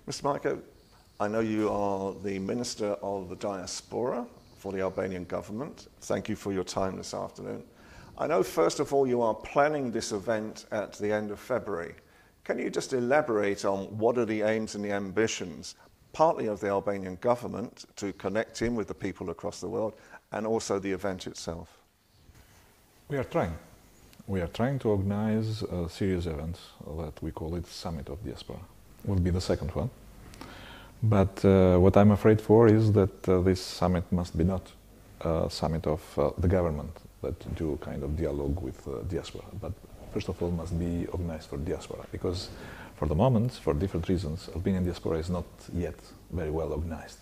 Mr. Majko, I know you are the Minister of the Diaspora for the Albanian government. Thank you for your time this afternoon. I know, first of all, you are planning this event at the end of February. Can you just elaborate on what are the aims and the ambitions, partly of the Albanian government to connect in with the people across the world, and also the event itself? We are trying. We are trying to organize a serious event that we call it Summit of Diaspora. It will be the second one. But what I'm afraid for is that this summit must be not a summit of the government that do kind of dialogue with diaspora, but first of all must be organized for diaspora, because for the moment, for different reasons, Albanian diaspora is not yet very well organized.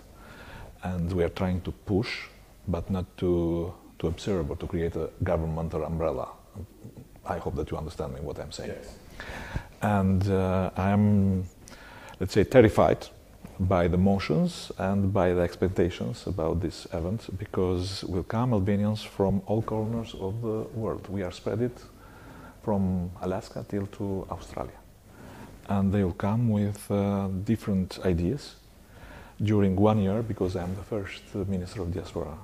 And we are trying to push, but not to observe or to create a governmental umbrella. I hope that you understand me what I'm saying. Yes. And I'm, let's say, terrified by the motions and by the expectations about this event, because will come Albanians from all corners of the world. We are spread it from Alaska till to Australia. And they will come with different ideas during 1 year, because I'm the first Minister of Diaspora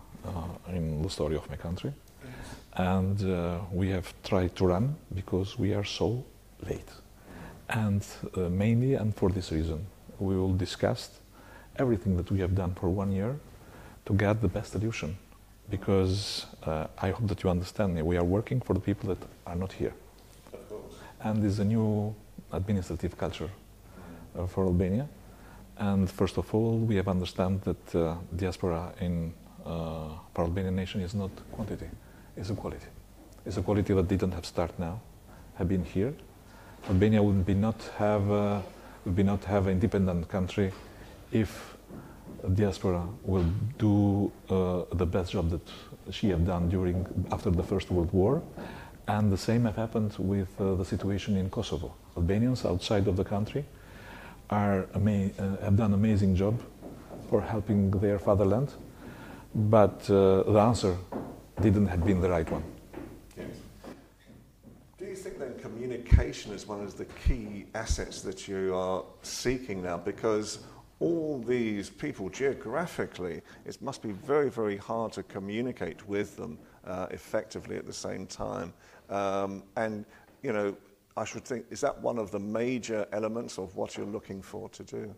in the story of my country. And we have tried to run because we are so late. And mainly, and for this reason, we will discuss everything that we have done for 1 year to get the best solution. Because I hope that you understand me, we are working for the people that are not here. Of course. And there's a new administrative culture for Albania. And first of all, we have understand that diaspora in for Albanian nation is not quantity, it's a quality. It's a quality that didn't have start now, have been here. Albania would not have an independent country if diaspora will do the best job that she have done after the First World War. And the same have happened with the situation in Kosovo. Albanians outside of the country have done an amazing job for helping their fatherland, but the answer didn't have been the right one. Yes. Do you think then communication is one of the key assets that you are seeking now? Because all these people geographically, it must be very, very hard to communicate with them effectively at the same time. And, you know, I should think, is that one of the major elements of what you're looking for to do?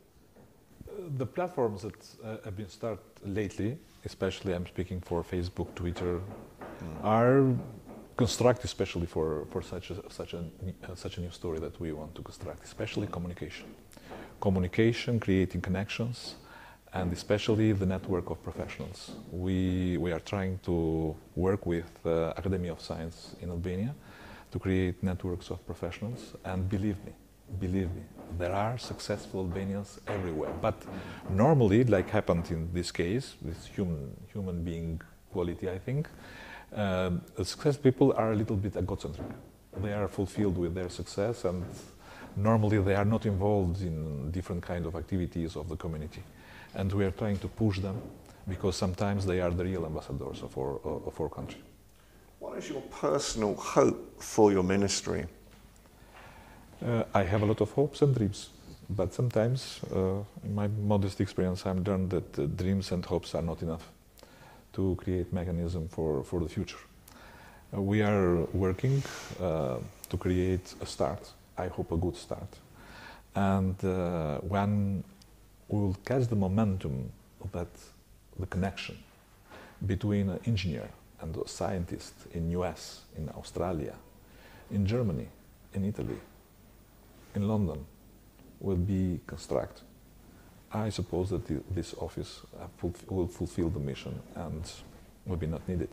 The platforms that have been started lately, especially I'm speaking for Facebook, Twitter, are constructed especially for such a new story that we want to construct, especially communication. Communication, creating connections, and especially the network of professionals. We are trying to work with Academy of Science in Albania to create networks of professionals, and believe me, there are successful Albanians everywhere. But normally, like happened in this case, this human being quality, I think, success people are a little bit egocentric. They are fulfilled with their success, and normally they are not involved in different kind of activities of the community. And we are trying to push them, because sometimes they are the real ambassadors of our country. What is your personal hope for your ministry? I have a lot of hopes and dreams, but sometimes, in my modest experience, I've learned that dreams and hopes are not enough to create mechanism for the future. We are working to create a start, I hope a good start. And when we will catch the momentum that the connection between an engineer and a scientist in US, in Australia, in Germany, in Italy, in London will be constructed, I suppose that this office will fulfill the mission and will be not needed.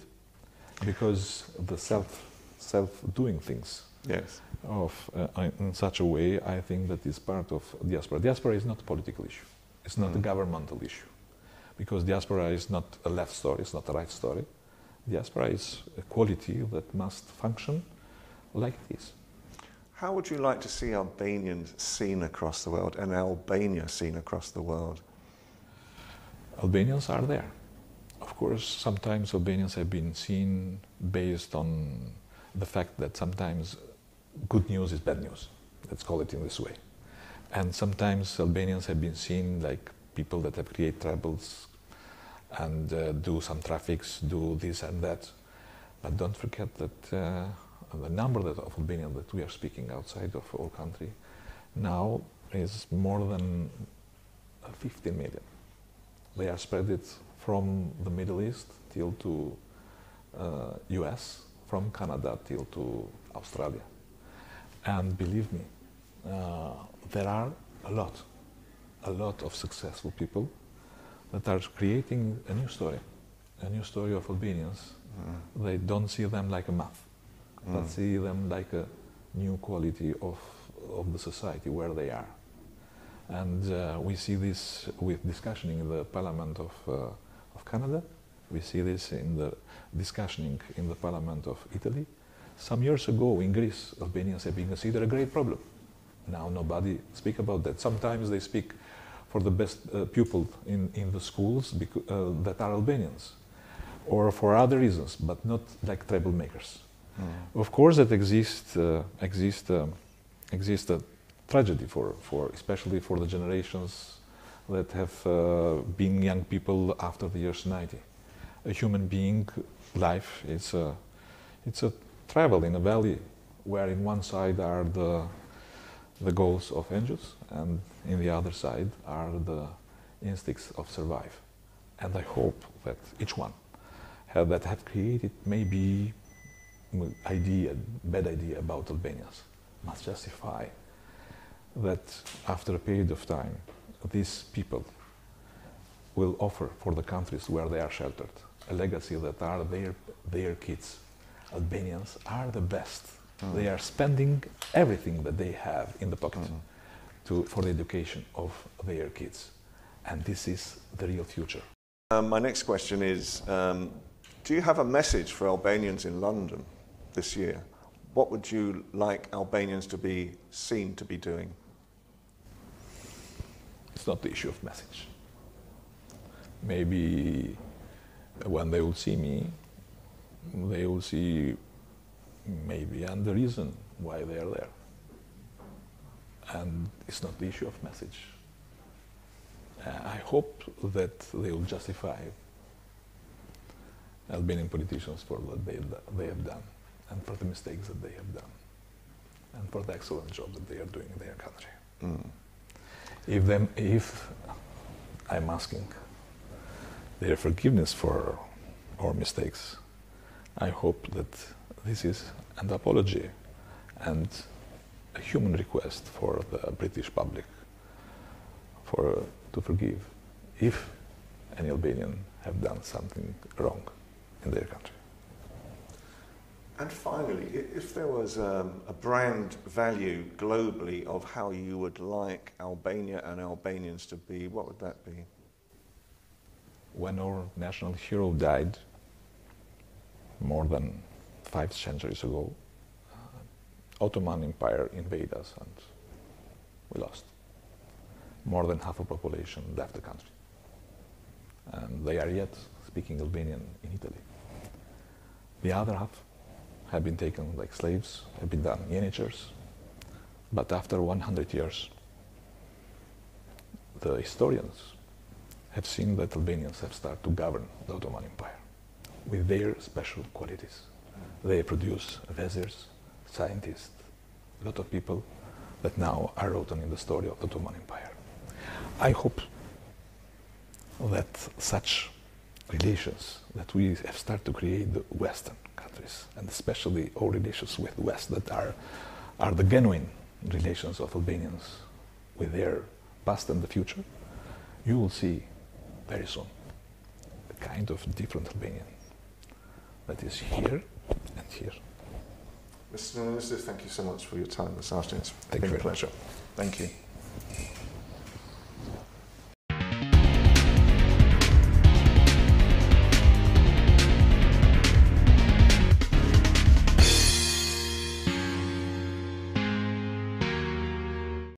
Because the self-doing things yes. In such a way, I think that is part of diaspora. Diaspora is not a political issue. It's not a governmental issue. Because diaspora is not a left story, it's not a right story. Diaspora is a quality that must function like this. How would you like to see Albanians seen across the world, and Albania seen across the world? Albanians are there. Of course, sometimes Albanians have been seen based on the fact that sometimes good news is bad news. Let's call it in this way. And sometimes Albanians have been seen like people that have created troubles and do some traffics, do this and that. But don't forget that the number of Albanians that we are speaking outside of our country now is more than 15 million. They are spread it from the Middle East till to US, from Canada till to Australia. And believe me, there are a lot of successful people that are creating a new story of Albanians. They don't see them like a math, but see them like a new quality of the society where they are. And we see this with discussion in the Parliament of Canada. We see this in the discussion in the Parliament of Italy. Some years ago in Greece, Albanians have been considered a great problem. Now nobody speaks about that. Sometimes they speak for the best pupils in the schools that are Albanians, or for other reasons, but not like troublemakers. Of course, that exists a tragedy especially for the generations that have been young people after the years 90. A human being life it's a travel in a valley where in one side are the goals of angels and in the other side are the instincts of survive. And I hope that each one that have created maybe bad idea about Albanians must justify that after a period of time these people will offer for the countries where they are sheltered a legacy that are their kids. Albanians are the best. They are spending everything that they have in the pocket for the education of their kids. And this is the real future. My next question is, do you have a message for Albanians in London this year? What would you like Albanians to be seen to be doing? It's not the issue of message. Maybe when they will see me, they will see maybe and the reason why they are there. And it's not the issue of message. I hope that they will justify Albanian politicians for what they have done and for the mistakes that they have done and for the excellent job that they are doing in their country. If I'm asking their forgiveness for our mistakes, I hope that this is an apology and a human request for the British public to forgive if any Albanian have done something wrong in their country. And finally, if there was a brand value globally of how you would like Albania and Albanians to be, what would that be? When our national hero died, more than 5 centuries ago, Ottoman Empire invaded us and we lost. More than half of the population left the country. And they are yet speaking Albanian in Italy. The other half have been taken like slaves, have been done miniatures. But after 100 years, the historians have seen that Albanians have started to govern the Ottoman Empire with their special qualities. They produce viziers, scientists, a lot of people that now are written in the story of the Ottoman Empire. I hope that such relations that we have started to create the Western countries, and especially our relations with the West that are the genuine relations of Albanians with their past and the future, you will see very soon a kind of different Albanian that is here and here. Mr. Minister, thank you so much for your time this afternoon. It's Thank you been a very much. pleasure. Thank you.